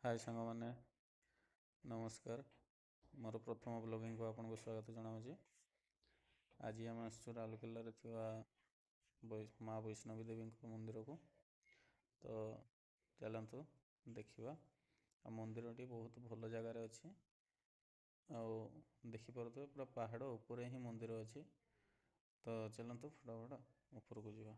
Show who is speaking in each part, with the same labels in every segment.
Speaker 1: हाय सांग मैंने नमस्कार मोर प्रथम ब्लॉगिंग को आपको स्वागत जनावि। आज आम आस राउरकेला माँ वैष्णवी देवी मंदिर को तो चलतु देखा। मंदिर बहुत भल जगार अच्छी देखिपे पूरा पहाड़ उपर ही मंदिर अच्छी। तो चलतु फटाफट ऊपर को जावा।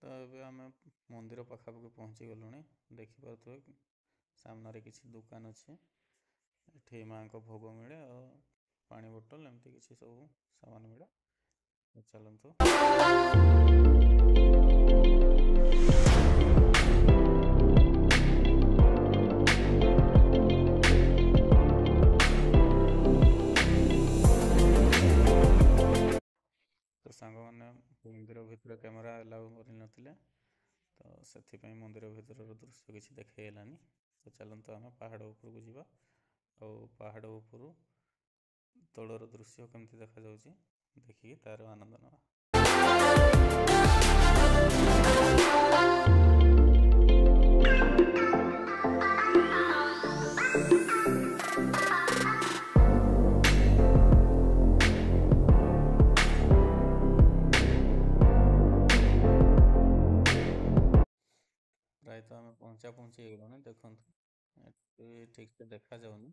Speaker 1: तो ये आम मंदिर पाखापाखि पहुँची गलु। देखिपे सामने किसी दुकान अच्छे ये माँ को भोग मिले और पानी बोतल एमती किसी सब सामान मिले। चलतु तो सांग मैंने मंदिर भीतर कैमेरा अलाउ कर तो से मंदिर भीतर दृश्य किसी देखलानी। तो चलतु आम पहाड़ उपरक जावा और पहाड़ उपरू तलर दृश्य केमती देखा देखिए तार आनंद नवा। प्रायतः आम पहुँची गलुँ। देखु ठीक से देखा जाऊनी।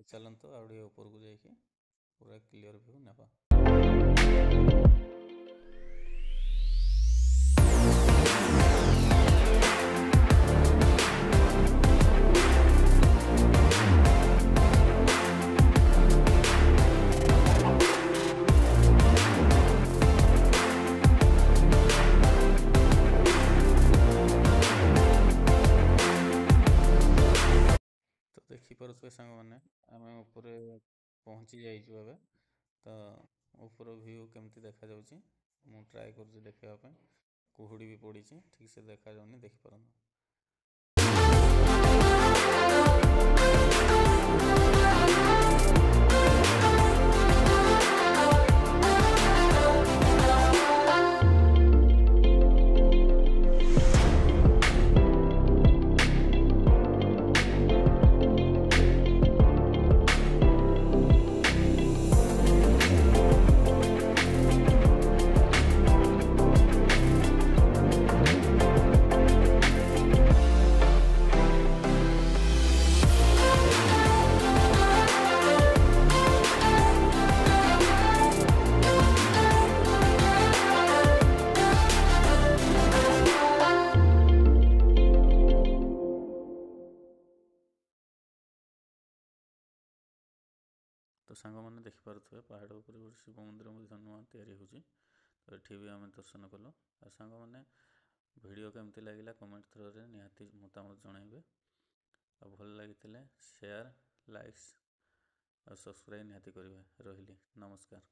Speaker 1: चलतु आउे ऊपर को जाकि पूरा क्लीयर व्यू नेबा। तो देखिपे सांग मैंने आम ऊपर पहुँची जाइए। ए तो ऊपर व्यू केमती देखा मु ट्राए कर देखापी। कुहुड़ी भी पड़ी ठीक से देखा जाऊनी देखिपार। तो सांग मैंने देखिपे पहाड़ उपर गोटे शिव मंदिर नुआ या। तो ये भी आम दर्शन कलु। आ सांग मैंने वीडियो केमती लगे कमेंट थ्रो निहाती मतामत जनइबे। भल लगी शेयर लाइक्स और सब्सक्राइब निहाती करेंगे। रही नमस्कार।